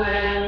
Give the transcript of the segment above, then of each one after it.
When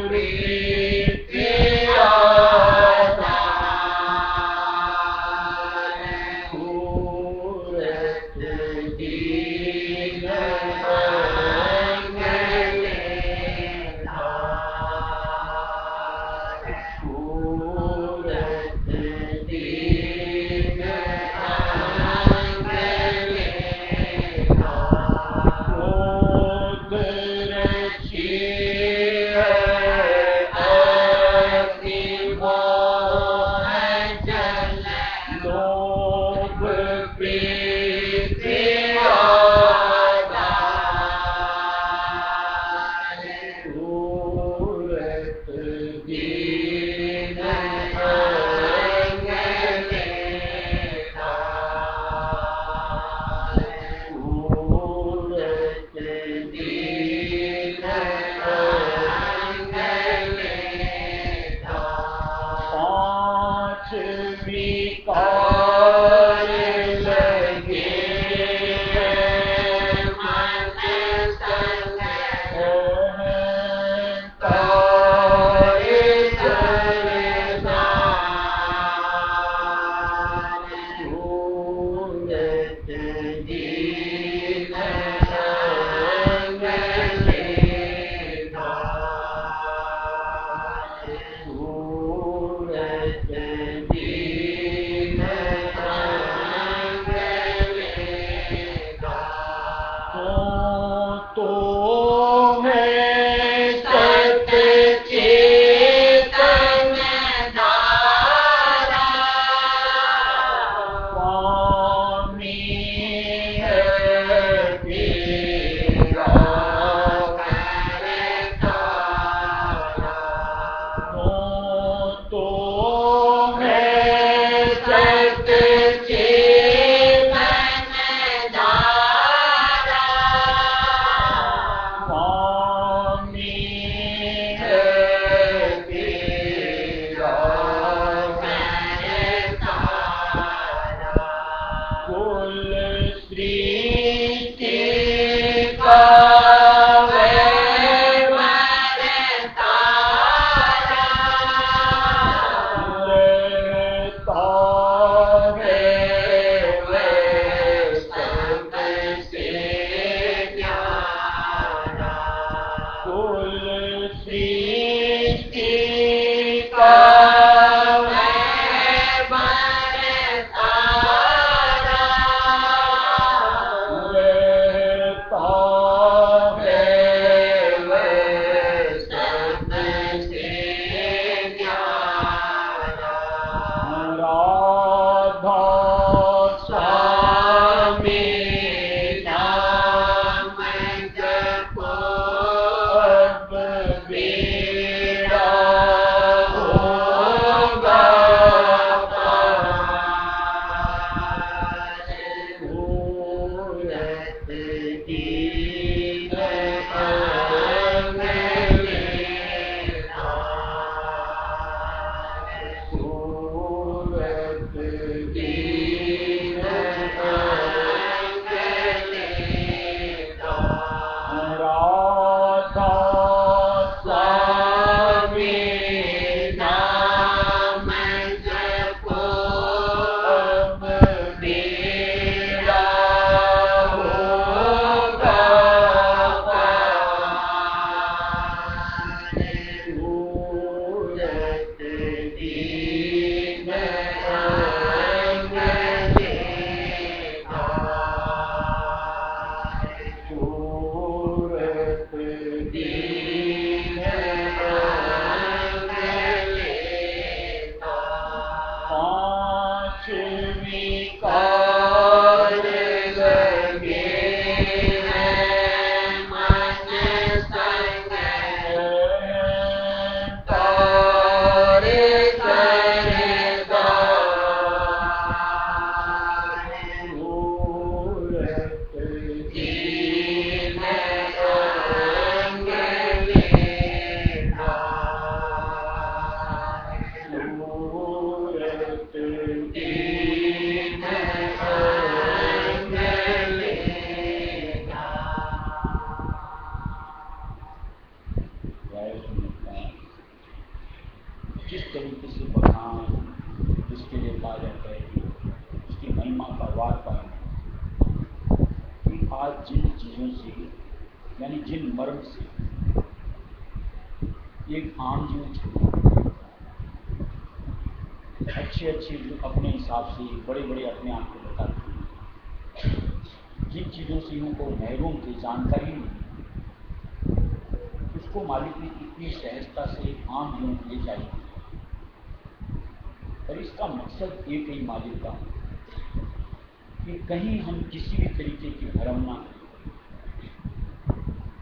कहीं हम किसी भी तरीके की भ्रम ना,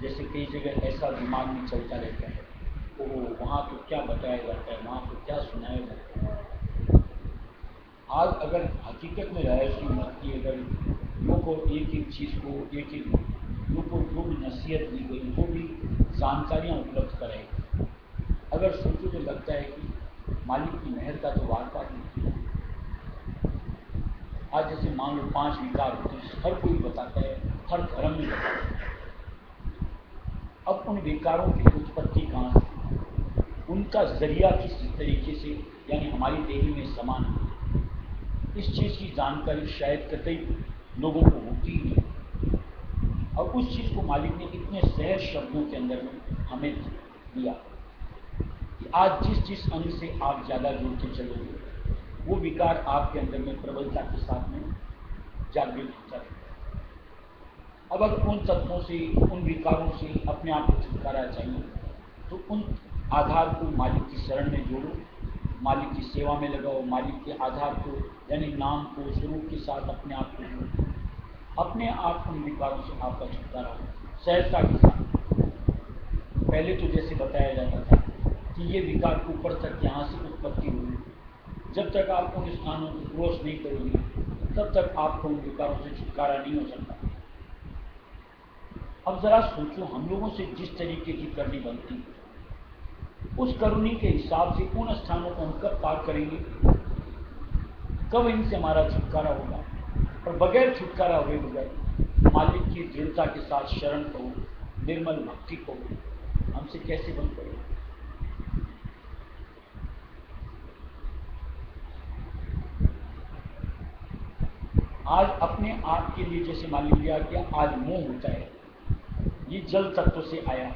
जैसे कई जगह ऐसा दिमाग में चलता रहता है, वो वहाँ तो क्या बताया जाता है, वहाँ तो क्या सुनाया जाता है। आज अगर हकीकत में रहस्य मत की, अगर लोगों को एक एक चीज़ को, एक एक लोगों को जो भी नसीहत दी गई, जो भी जानकारियाँ उपलब्ध कराई, अगर सोचो तो लगता है कि मालिक की मेहर का तो वार्ता नहीं। आज जैसे मान लो 5 विकार होते हैं, हर कोई बताता है, हर धर्म में बताता है। अब उन विकारों की उत्पत्ति कहाँ से, उनका जरिया किस तरीके से, यानी हमारी देही में समान है, इस चीज़ की जानकारी शायद कतई लोगों को होती ही नहीं। और उस चीज़ को मालिक ने इतने सहज शब्दों के अंदर में हमें दिया कि आज जिस अंग से आप ज़्यादा जुड़ के चलोगे वो विकार आपके अंदर में प्रबलता के साथ में जागृत होता है। अब अगर उन तत्वों से, उन विकारों से अपने आप को छुटकारा चाहिए तो उन आधार को मालिक की शरण में जोड़ो, मालिक की सेवा में लगाओ, मालिक के आधार को यानी नाम को, स्वरूप के साथ अपने आप को जोड़ो। अपने आप उन विकारों से आपका छुटकारा हो सहजता के साथ। पहले तो जैसे बताया जाता था कि ये विकार ऊपर तक यहाँ से उत्पत्ति हुई, जब तक आप उन स्थानों को क्रॉस नहीं करोगे तब तक आपको उन विकारों से छुटकारा नहीं हो सकता। अब जरा सोचो, हम लोगों से जिस तरीके की करनी बनती है उस करुणी के हिसाब से उन स्थानों को हम कब पार करेंगे, कब इनसे हमारा छुटकारा होगा। और बगैर छुटकारा हुए बगैर मालिक की दृढ़ता के साथ शरण को, निर्मल भक्ति को हमसे कैसे बन पड़ेगा। आज अपने आप के लिए जैसे मान लिया कि आज मोह होता है, ये जल तत्व से आया,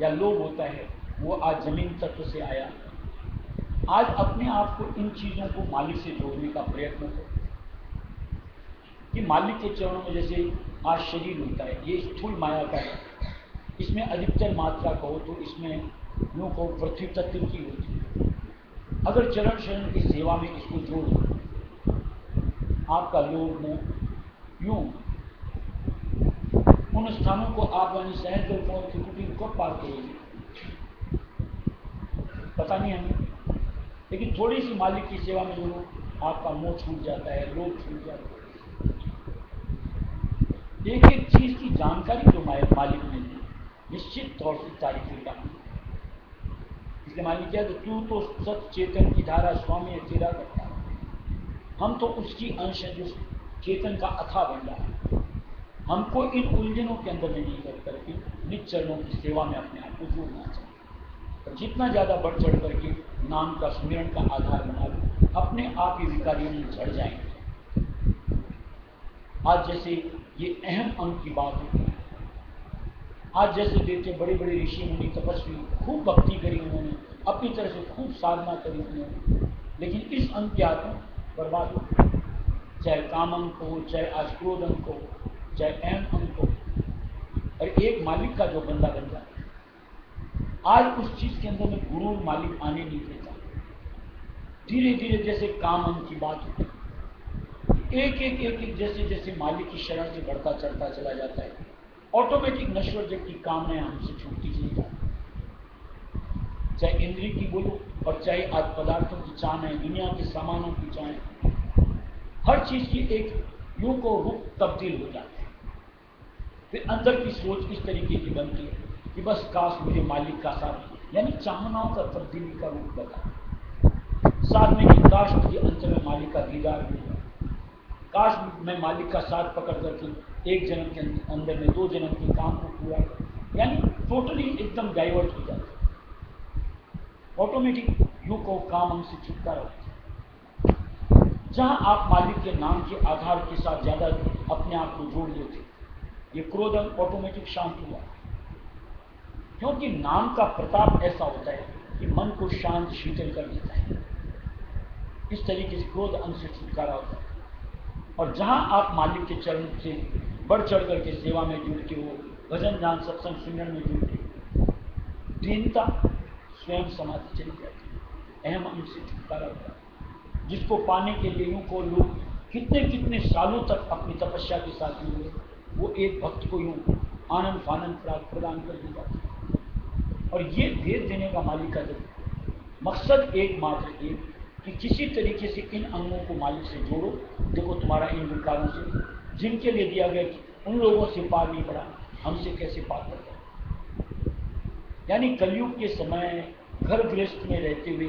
या लोभ होता है वो आज जमीन तत्व से आया। आज अपने आप को इन चीज़ों को मालिक से जोड़ने का प्रयत्न करो कि मालिक के चरणों में जैसे आज शरीर होता है, ये स्थूल माया का है, इसमें अधिकतर मात्रा कहो तो इसमें यूँ कहो पृथ्वी तत्व की होती है। अगर चरण शरण की सेवा में इसको जोड़ो, आपका लोभ मोह यूँ उन स्थानों को आप यानी सहज और त्रिकुटी को पार करोगे पता नहीं हमें, लेकिन थोड़ी सी मालिक की सेवा में जोड़ो, आपका मोह छूट जाता है, लोभ छूट जाता है। एक एक चीज की जानकारी जो मालिक ने दी निश्चित तौर से तारीफ का, इसलिए मालिक क्या, तू तो सत चेतन की धारा स्वामी है तेरा करता है, हम तो उसकी अंश है जो चेतन का अथाह बन रहा है। हमको इन उलझनों के अंदर में नहीं कर करके निज चरणों की सेवा में अपने आप को जोड़ना चाहिए। तो जितना ज़्यादा बढ़ चढ़ करके नाम का स्मरण का आधार बना लो, अपने आप ही विकारियों में झड़ जाएंगे। आज जैसे ये अहम अंग की बात होती है, आज जैसे देखते बड़े बड़े ऋषि मुनि तपस्वी खूब भक्ति करी उन्होंने, अपनी तरह से खूब साधना करी उन्होंने, लेकिन इस अंग के हाथों बर्बाद हो, चाहे काम अंग हो, चाहे आज क्रोध अंग हो, चाहे अहम अंग हो, और एक मालिक का जो बंदा बन जाए आज उस चीज के अंदर में गुरु मालिक आने नहीं देता। धीरे धीरे जैसे काम अंग की बात होती है, एक जैसे जैसे मालिक की शरण से बढ़ता चढ़ता चला जाता है, ऑटोमेटिक नश्वर जब की कामनाएं हमसे छूटती चली जाती है। चाहे इंद्रिय की बोलो और चाहे आज पदार्थों की चाहना, दुनिया के सामानों की चाहना, हर चीज की एक यूं को रूप तब्दील हो जाता है। फिर अंदर की सोच इस तरीके की बनती है कि बस काश मुझे मालिक का साथ, यानी चाहनाओं का तब्दीली का रूप बता, साथ में कि काश मुझे अंतर में मालिक का दीदार मिल जाए, काश मैं मालिक का साथ पकड़ करके एक जन्म के अंदर में 2 जन्म के काम को पूरा कर, यानी टोटली एकदम डाइवर्ट हो जाता है। ऑटोमेटिक यूं को काम हमसे छुटकारा होता है। जहां आप मालिक के नाम के आधार के साथ ज्यादा अपने आप को जोड़ देते, ये क्रोध ऑटोमेटिक शांत हुआ, क्योंकि नाम का प्रताप ऐसा होता है कि मन को शांत शीतल कर देता है। इस तरीके से क्रोध अंग से छुटकारा होता है। और जहां आप मालिक के चरण से बढ़ चढ़ करके सेवा में जुड़ते हो, भजन ज्ञान सत्संग सुनने में जुड़ते हो, दीनता स्वयं समाधि चली जाती है, अहम अंग से छुटकारा होता है, जिसको पाने के लिए यूं को लोग कितने कितने सालों तक अपनी तपस्या के साथ जुड़े, वो एक भक्त को यूं आनंद फानंद प्रदान कर दी जाती है। और ये भेद देने का मालिक का मकसद एकमात्र एक कि किसी तरीके से इन अंगों को मालिक से जोड़ो। देखो तुम्हारा इन विकारों से जिनके लिए दिया गया उन लोगों से पार नहीं पड़ा, हमसे कैसे पार कर गए। यानी कलयुग के समय घर गृहस्थ में रहते हुए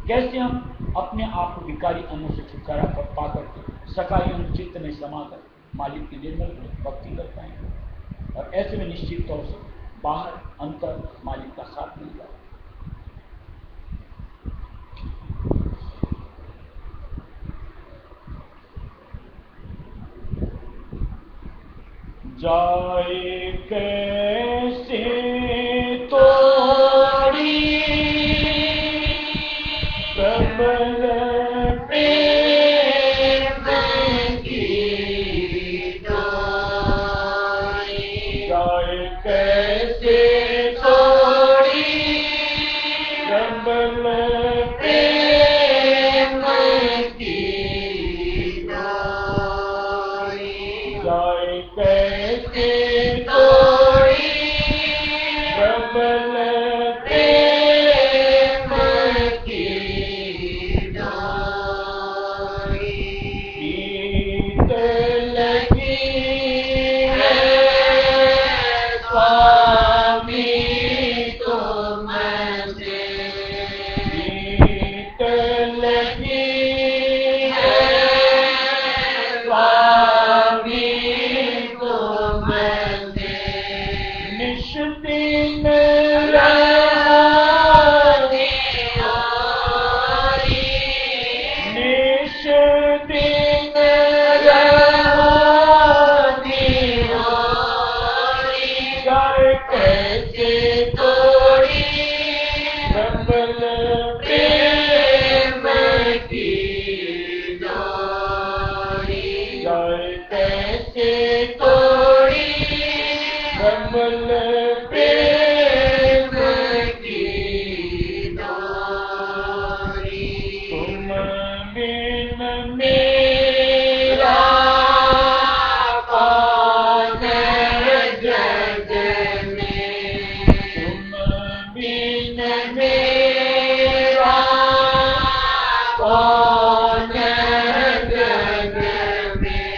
कैसे हम अपने आप को विकारी अंगों से छुटकारा पा करके सकाई अंग चित्त में समाकर मालिक की निर्मल भक्ति कर पाएंगे। और ऐसे में निश्चित तौर से बाहर अंतर मालिक का साथ मिल जाए। जाए कैसे तोड़ी प्रबल प्रेम की डोरी, जाए कैसे तोड़ी प्रबल प्रेम की डोरी, जाए कैसे तोड़ी प्रबल प्रेम की डोरी, प्रीत लगी है स्वामी तुमसे, प्रीत लगी है स्वामी तुमसे, निश दिन रहोगी ओरी, निश दिन रहोगी ओरी, जाए कैसे तोड़ी प्रबल प्रेम की डोरी, जाए कैसे तोड़ी प्रबल प्रेम की डोरी, तुम बिन मेरा कौन जग में, तुम बिन मेरा कौन जग में,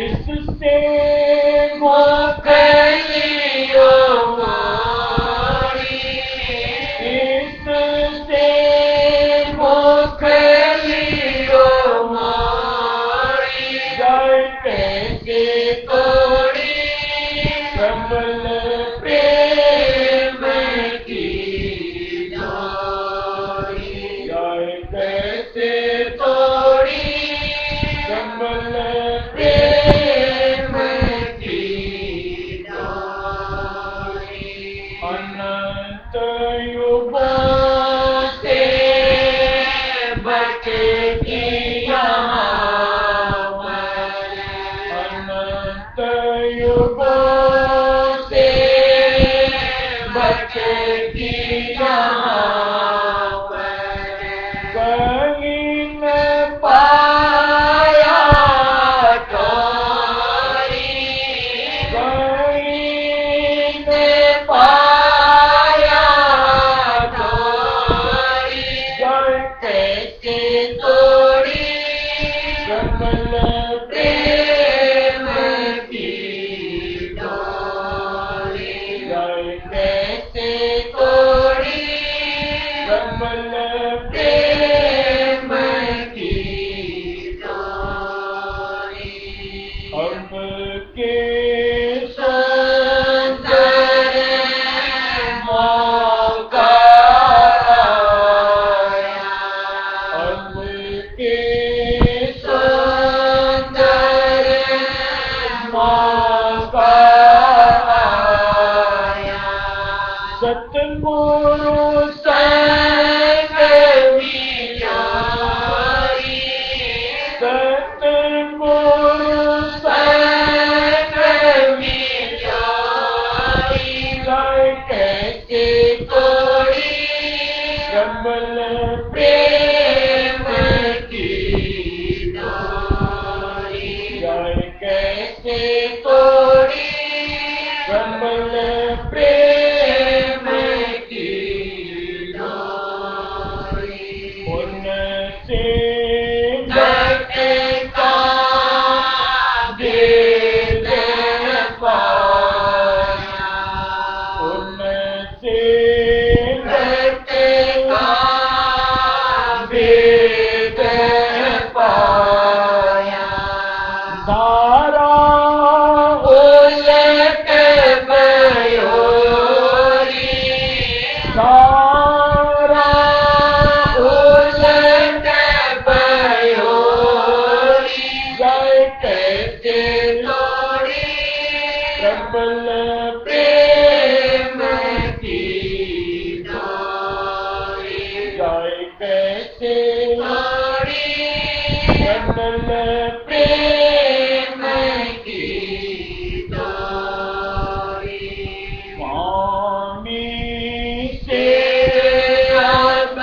इससे मोकलियो मोरी, इससे मोकलियो मोरी, जाए कैसे तोड़ी प्रबल प्रेम की डोरी, जाए कैसे तोड़ी प्रबल प्रेम की डोरी, अनंत युगों से बचती यहाँ पर, अनंत युगों से बचती यहाँ पर, कहीं न पाया तोरी, कहीं न पाया तोरी, जाए कैसे तोड़ी प्रबल प्रेम की डोरी, जाए कैसे तोड़ी प्रबल प्रेम की डोरी, अब के सुंदर मौका आया, अब के सुंदर मौका आया, सतगुरु संग मिलोरी, सतगुरु संग मिलोरी, जाए कैसे तोड़ी प्रबल प्रेम की डोरी, जाए कैसे तोड़ी प्रबल प्रेम की प्रबल प्रेम की जाए कैसे प्रबल प्रेम की स्वामी से अब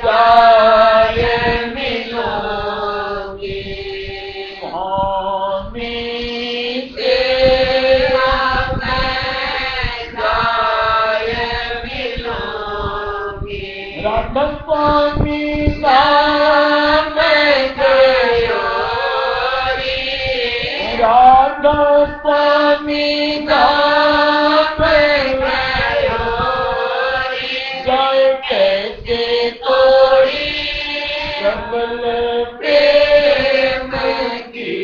जाय मिलोगे स्वामी से अब जाय मिलोगे राधा स्वामी नाम गयो राधा स्वामी नाम गयो जय कैसे तोड़ी प्रबल प्रेम की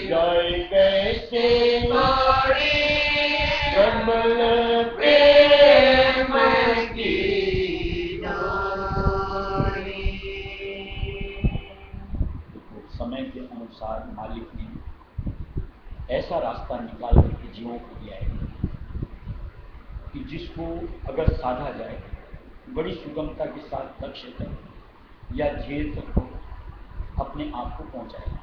जय कैसे तोड़ी प्रबल प्रेम की समय के अनुसार मालिक ने ऐसा रास्ता निकाल करके जीवों को दिया है कि जिसको अगर साधा जाए बड़ी सुगमता के साथ लक्ष्य तक या ध्येय तक को अपने आप को पहुंचाएगा।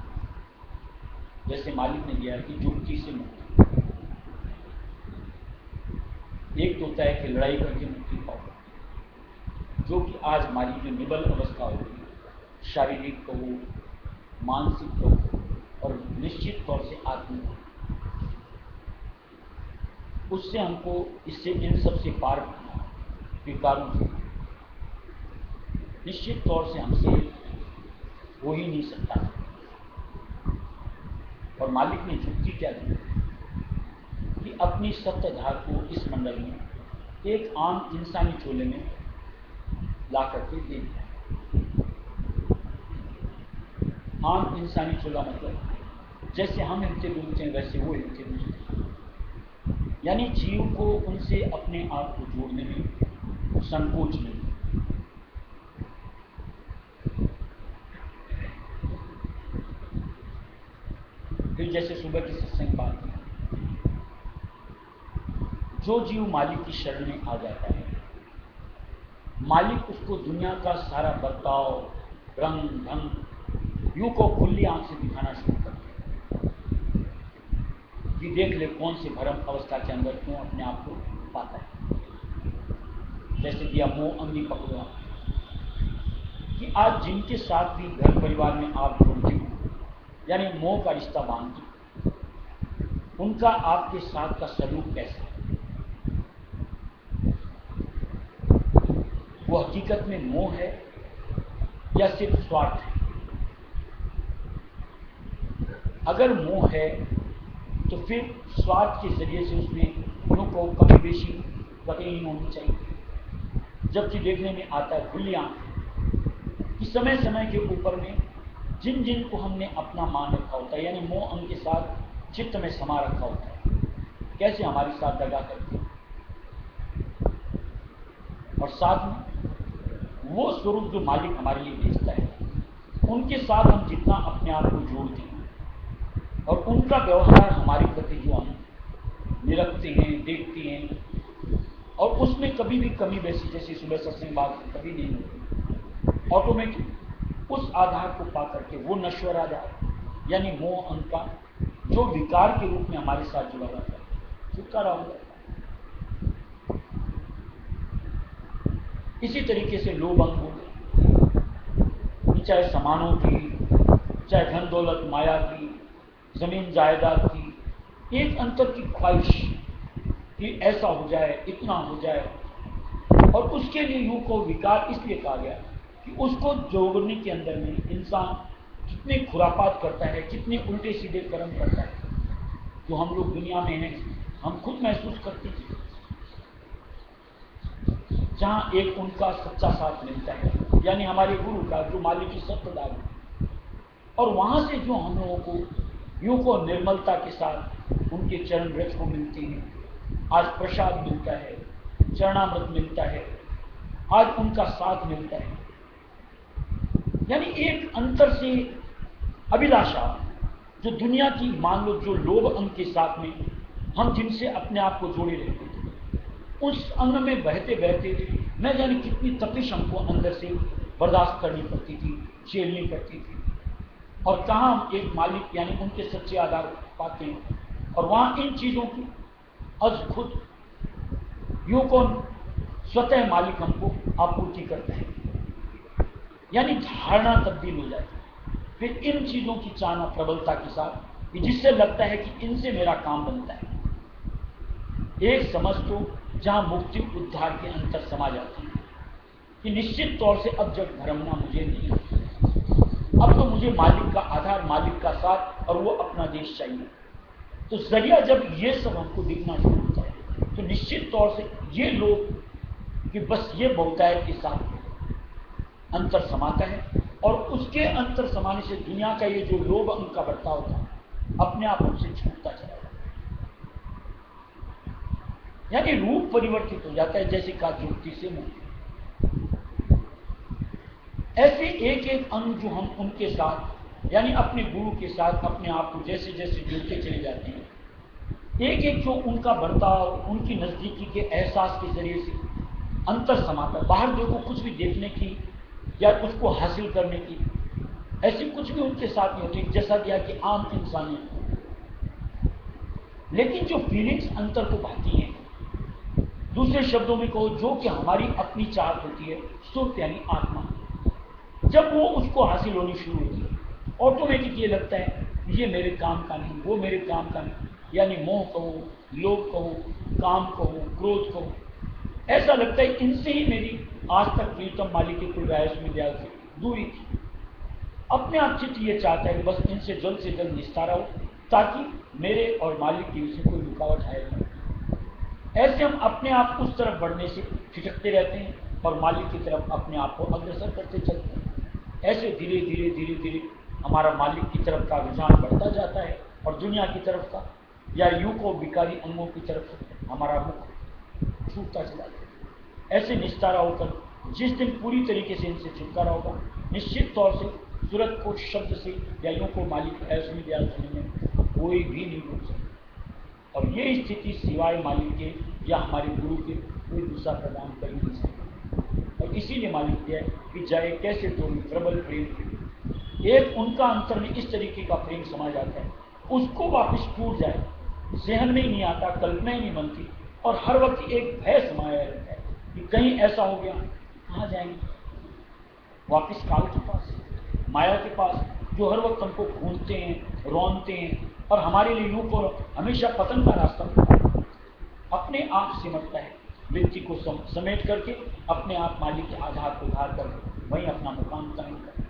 जैसे मालिक ने दिया है कि युक्ति से मुक्ति, एक तो होता है कि लड़ाई करके मुक्ति पाओ, जो कि आज हमारी जो निबल अवस्था होगी शारीरिक कहो मानसिक कहो और निश्चित तौर से आत्मिक, उससे हमको इससे इन सबसे पार विकारों से निश्चित तौर से हमसे हो ही नहीं सकता। और मालिक ने युक्ति क्या दी कि अपनी सत्यधार को इस मंडल में एक आम इंसानी चोले में ला करके दे दिया। आम इंसानी चोला मतलब जैसे हम हिलते डुलते हैं वैसे वो हिलते डुलते हैं, यानी जीव को उनसे अपने आप को जोड़ने में संकोच नहीं। फिर जैसे सुबह की सत्संग बात है, जो जीव मालिक की शरण में आ जाता है, मालिक उसको दुनिया का सारा बर्ताव रंग ढंग यूं को खुली आंख से दिखाना शुरू कर दिया कि देख ले कौन से भरम अवस्था के अंदर क्यों अपने आप को पाता है। जैसे दिया मोह अंगी पकड़ो कि आज जिनके साथ भी घर परिवार में आप जुड़ते हो, यानी मोह का रिश्ता बांधते, उनका आपके साथ का सलूक कैसा है, वो हकीकत में मोह है या सिर्फ स्वार्थ है। अगर मोह है तो फिर स्वार्थ के जरिए से उसमें उनको कमी बेशी कतई नहीं होनी चाहिए। जबकि देखने में आता है खुली आंख कि समय समय के ऊपर में जिन जिन को हमने अपना मान रखा होता है, यानी मोह उनके साथ चित्त में समा रखा होता है, कैसे हमारे साथ दगा करते हैं, और साथ में वो स्वरूप जो मालिक हमारे लिए भेजता है, उनके साथ हम जितना अपने आप को जोड़ते हैं और उनका व्यवहार हमारे प्रति जो हम निरखते हैं देखते हैं, और उसमें कभी भी कमी बेसी, जैसे सुबह सत्संग बात कभी नहीं होती, ऑटोमेटिक उस आधार को पा करके वो नश्वर आ जाए, यानी मोह अंग का जो विकार के रूप में हमारे साथ जुड़ा रहता है छुटकारा हो जाता है। इसी तरीके से लोभ अंग हो गए, चाहे सामानों की, चाहे धन दौलत माया की, जमीन जायदाद की, एक अंतर की ख्वाहिश कि ऐसा हो जाए, इतना हो जाए, और उसके लिए यूं को विकार इसलिए कहा गया कि उसको जोड़ने के अंदर में इंसान कितने खुरापात करता है, कितने उल्टे सीधे कर्म करता है, जो हम लोग दुनिया में हैं, हम खुद महसूस करते हैं। जहाँ एक उनका सच्चा साथ मिलता है, यानी हमारे गुरु का जो मालिक की सत्यदार है, और वहाँ से जो हम लोगों को यूं को निर्मलता के साथ उनके चरण रज को मिलती हैं, आज प्रसाद मिलता है, चरणामृत मिलता है, आज उनका साथ मिलता है, यानी एक अंतर से अभिलाषा जो दुनिया की, मान लो जो लोभ अंग के साथ में हम जिनसे अपने आप को जोड़े रहते थे, उस अंग में बहते बहते मैं जाने कितनी तपिश हमको अंदर से बर्दाश्त करनी पड़ती थी, झेलनी पड़ती थी। और कहाँ हम एक मालिक यानी उनके सच्चे आधार पाते हैं, और वहाँ इन चीज़ों की अज खुद यूं कौन स्वतः मालिक हमको आपूर्ति करता है, यानी धारणा तब्दील हो जाती है फिर इन चीज़ों की चाहना प्रबलता के साथ, कि जिससे लगता है कि इनसे मेरा काम बनता है। एक समझ तो जहाँ मुक्ति उद्धार के अंतर समा जाती है कि निश्चित तौर से अब जग भरमना मुझे नहीं है, अब तो मुझे मालिक का आधार, मालिक का साथ और वो अपना देश चाहिए। तो जरिया जब ये सब हमको दिखना शुरू होता है तो निश्चित तौर से ये लोग कि बस ये बहुतायत के साथ अंतर समाता है, और उसके अंतर समाने से दुनिया का ये जो लोभ अंग का बर्ताव था अपने आप उनसे छूटता चला जाता है, यानी रूप परिवर्तित हो जाता है, जैसे का ज्योति से मुक्ति। ऐसे एक एक अंग जो हम उनके साथ यानी अपने गुरु के साथ अपने आप को जैसे जैसे जुड़ते चले जाते हैं, एक एक जो उनका बर्ताव, उनकी नजदीकी के एहसास के जरिए से अंतर समाता है। बाहर देखो कुछ भी देखने की या उसको हासिल करने की ऐसी कुछ भी उनके साथ नहीं होती, जैसा दिया कि आम इंसानी, लेकिन जो फीलिंग्स अंतर को भाती हैं, दूसरे शब्दों में कहो जो कि हमारी अपनी चाहत होती है, सुर्त यानी आत्मा, जब वो उसको हासिल होनी शुरू होती है, ऑटोमेटिक ये लगता है ये मेरे काम का नहीं, वो मेरे काम का नहीं, यानी मोह कहो, लोभ कहो, काम कहो, क्रोध कहो, ऐसा लगता है इनसे ही मेरी आज तक प्रीतम मालिक के कुलरायस में दयाल से दूरी थी। अपने आप चित्त ये चाहता है कि बस इनसे जल्द से जल्द निस्तारा हो, ताकि मेरे और मालिक के बीच कोई रुकावट आए नहीं। ऐसे हम अपने आप उस तरफ बढ़ने से खिसकते रहते हैं और मालिक की तरफ अपने आप को अग्रसर करते चलते हैं। ऐसे धीरे धीरे धीरे धीरे हमारा मालिक की तरफ का रुझान बढ़ता जाता है, और दुनिया की तरफ का या यूं को विकारी अंगों की तरफ हमारा मुख छूटता चला जाता है। ऐसे निस्तारा होकर जिस दिन पूरी तरीके से इनसे छुटकारा होगा, निश्चित तौर से सूरत को शब्द से या यूं को मालिक ऐसे दयाल सुनने में कोई भी नहीं रोक सकता, और ये स्थिति सिवाय मालिक के या हमारे गुरु के कोई दूसरा प्रदान कर ही नहीं सकता। और इसीलिए मालिक दिया कि जाए कैसे तो प्रबल प्रेम, एक उनका अंतर में इस तरीके का प्रेम समा जाता है, उसको वापस टूट जाए जहन में ही नहीं आता, कल्पना ही नहीं बनती, और हर वक्त एक भय समाया रहता है कि कहीं ऐसा हो गया, कहाँ जाएंगे वापस काल के पास, माया के पास, जो हर वक्त हमको घूमते हैं, रौनते हैं, और हमारे लिए यूं को हमेशा पतन का रास्ता अपने आप सिमटता है। व्यक्ति को समेट करके अपने आप मालिक के आधार को उधार करके वहीं अपना मुकाम कायम करता है।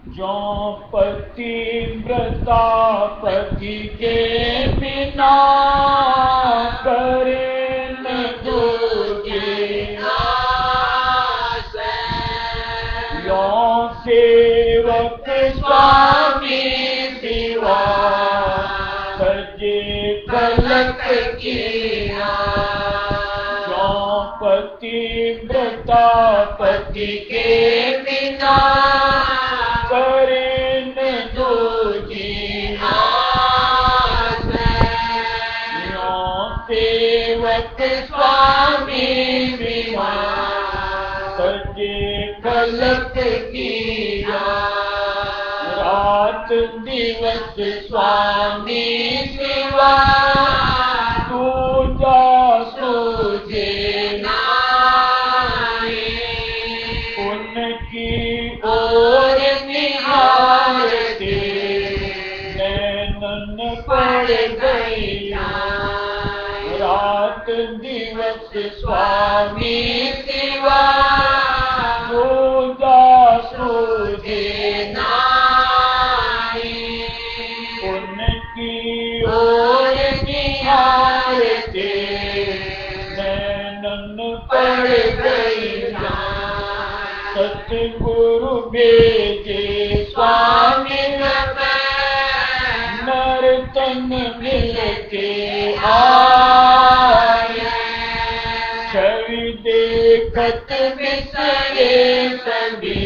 जो पतिव्रता पति के बिना करे न दूजे नास, यो सेवक स्वामी सिवा सजे कलक किया। जो पतिव्रता पति के बिना करे न दूजी नास, यो सेवक स्वामी बिना सजे कलक किया। रात दिवस स्वामी सिवा दूजा सूझे नाई, उनकी ओर निहारते नैनन पड़ गई। रात दिवस स्वामी सिवा दूजा सूझे नाई, उनकी ओर निहारते नैनन पड़ गई। सतगुरु भेजे स्वामी नर तन मिल के आए, देखत बिसरे सभी,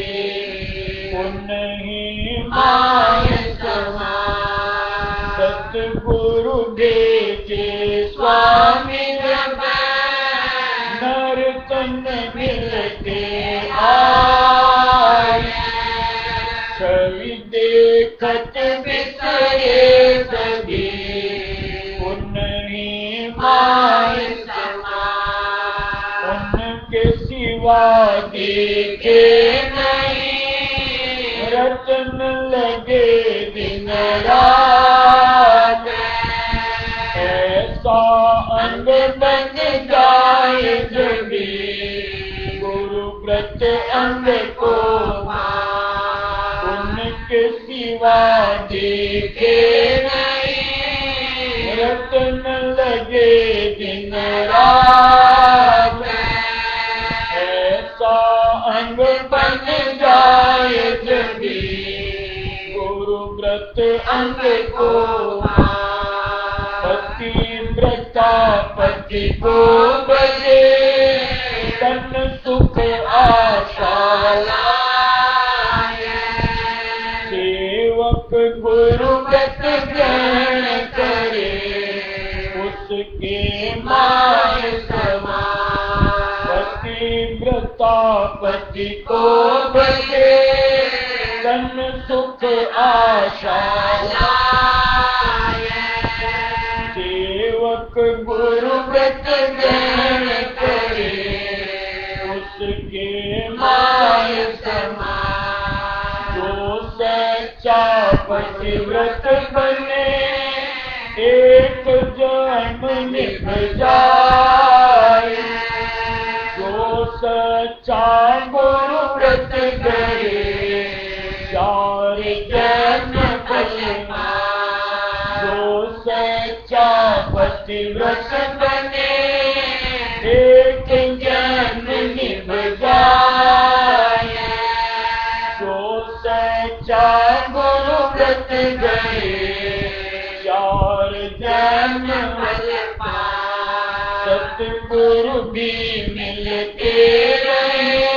उन्हीं माय समान। सतगुरु भेजे स्वामी जब, नर तन मिलते आए। छवि देखत बिसरे सभी, उन्हीं माय समान। उनके सिवा देखे नहीं, रतन लगे दिन रात। ऐसा अंग बन जाए जभी, गुरु व्रत अंग को उनके सिवा देखे नहीं, रतन लगे दिन रात। ऐसा अंग बन जाए जभी, गुरु व्रत अंग को पतिव्रता पति को बजे, तन सुख आशा लाए। सेवक गुरु व्रत ग्रहण करे, उसके माय समान। पतिव्रता पति को बजे, तन सुख आशा लाए। सेवक गुरु व्रत ग्रहण करे, उसके माय समान। जो सच्चा पतिव्रत बने, एक जन्म निभ जाए। जो सच्चा गुरु व्रत करे, 4 जन्म फल पाए। जो सच्चा पतिव्रत बने, एक जन्म निभ जाए। जो सच्चा गुरु व्रत गए, 4 जन्म फल पाए। सतगुरु भी मिलते रहे,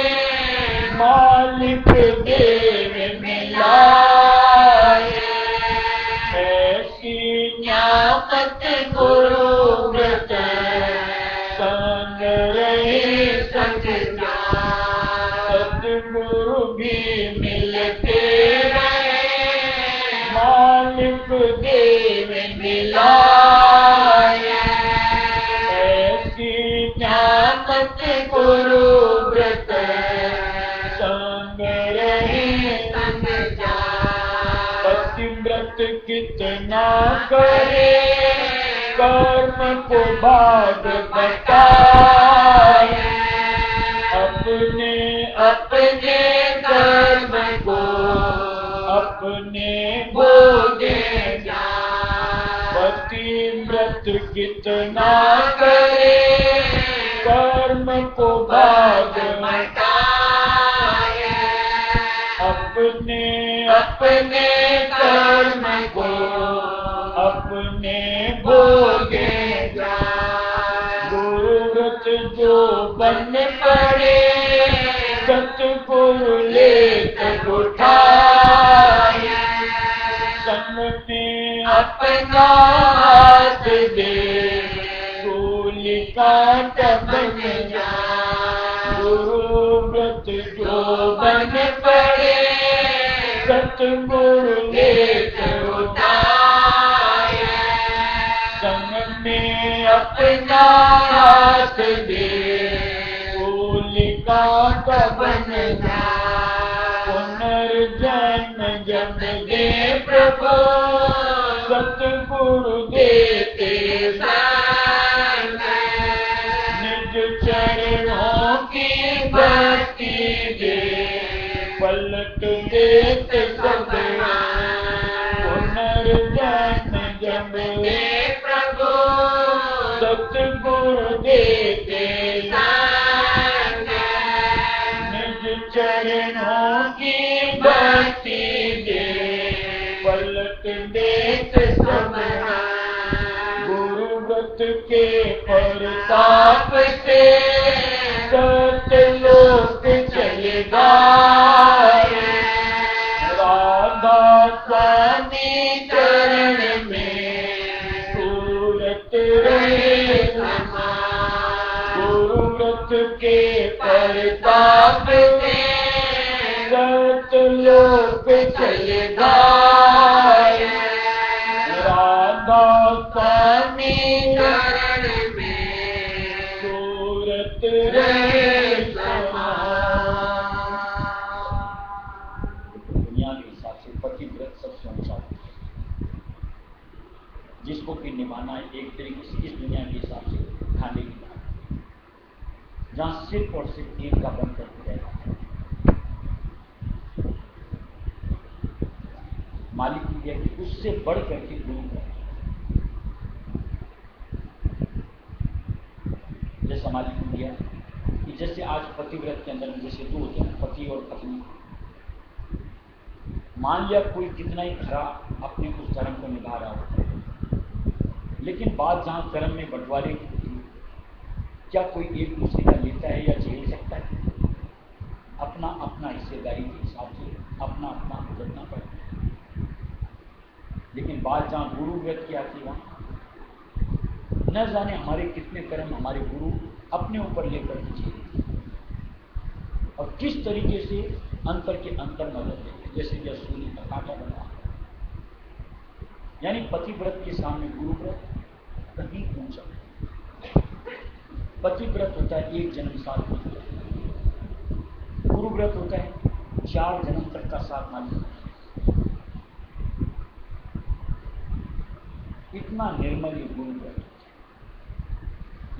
मालिक देव मिलाए। ऐसी न्यामत गुरु व्रत, संग रहे संग जाए। सतगुरु भी मिलते रहे, मालिक देव मिलाए। ऐसी न्यामत गुरु व्रत, संग रहे संग जाए। पतिव्रत कितना करे, कर्म को भाग बताए। अपने अपने कर्म को अपने भोगे जाए। पतिव्रत कितना करे, कर्म को भाग बताए। अपने अपने कर्म को अपने भोगे जाए। गुरु व्रत जो बन पड़े, सतगुरु लेकर उठाए। संग में अपना हाथ दे, सूली कांट बन जाए। गुरु व्रत जो बन पड़े, सतगुरु लेकर उठाए। संग में अपना हाथ दे, सूली कांट बन जाए। पुनर्जन्म जब दे प्रभु, सतगुरु देते संग। निज चरणों की भक्ति दे, पलट देते सब। पुनर्जन्म जब दे प्रभु, सतगुरु देते संग। निज चरणों की भक्ति दे, पलट देते सब। गुरु व्रत के प्रताप से, जगत के परताप से सतलोक चले गाए। राधा स्वामी चरण में सूरत रहे समान। दुनिया के हिसाब से पतिव्रत सबसे ऊंचा होता है, जिसको कि निभाना है एक तरीके से इस दुनिया के हिसाब से खाने की बात, जहां सिर्फ और सिर्फ एक का बन करके रहेगा। मालिक ने दिया कि उससे बढ़ करके गुरु है। जैसा मालिक ने दिया कि जैसे आज पतिव्रत के अंदर में जैसे दो होते हैं, पति और पत्नी। मान लिया कोई कितना ही खरा अपने उस धर्म को निभा रहा होता है, लेकिन बात जहां कर्म में बंटवारे की होती है, क्या कोई एक दूसरे का लेता है या झेल सकता है? अपना अपना हिस्सेदारी के हिसाब से अपना अपना भुगतना पड़ता है। लेकिन बात जहां गुरु व्रत की आती है, वहां न जाने हमारे कितने कर्म हमारे गुरु अपने ऊपर लेकर के झेलते और किस तरीके से अंतर के अंतर न रहते हैं, जैसे यह सूर्य का कांटा बना। यानी पतिव्रत के सामने गुरु व्रत कहीं ऊंचा। पतिव्रत होता है एक जन्म साथ में, गुरु व्रत होता है 4 जन्म तक का साथ मालिक। इतना निर्मल ये गुरु व्रत,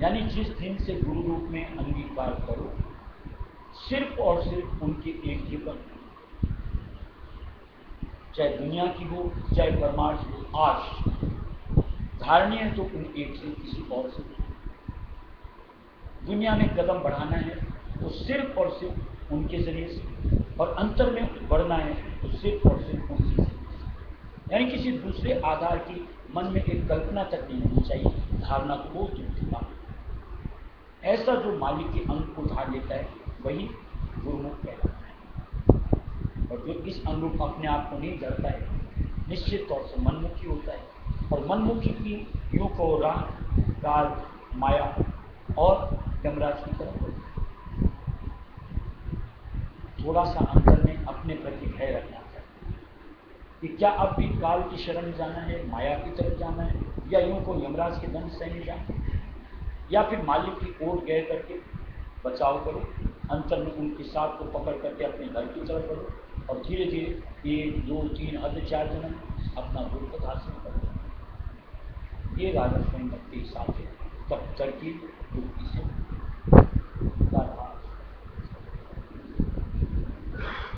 यानी जिस दिन से गुरु रूप में अंगीकार करो, सिर्फ और सिर्फ उनके एक ही पर, चाहे दुनिया की हो चाहे परमार्थ हो, आश धारणीय है तो उन एक से किसी और से। दुनिया में कदम बढ़ाना है तो सिर्फ और सिर्फ उनके जरिए से, और अंतर में बढ़ना है तो सिर्फ और सिर्फ उनसे से। यानी किसी दूसरे आधार की मन में एक कल्पना तक नहीं होनी चाहिए, धारणा को बहुत दूर की बात। ऐसा जो मालिक के अंग को धार लेता है वही गुरुमुख कहलाता है। और जो इस अनुरूप अपने आप को नहीं धरता है, निश्चित तौर से मनमुखी होता है। और मनमुखी की यूं को राह, काल, माया और यमराज की तरफ होता है। थोड़ा सा अंतर में अपने प्रति भय रखना चाहिए कि क्या अब भी काल की शरण में जाना है, माया की तरफ जाना है, या यूं को यमराज के दंड सहने जाना है, या फिर मालिक की ओर गए करके बचाव करो, अंतर में उनके साथ को पकड़ करके अपने घर की तरफ बढ़ो, और धीरे धीरे 1, 2, 3 अर्ध 4 जन्म अपना गुरुपद हासिल करो। ये राजा स्वयं के हिसाब से तब तरकीब युक्ति से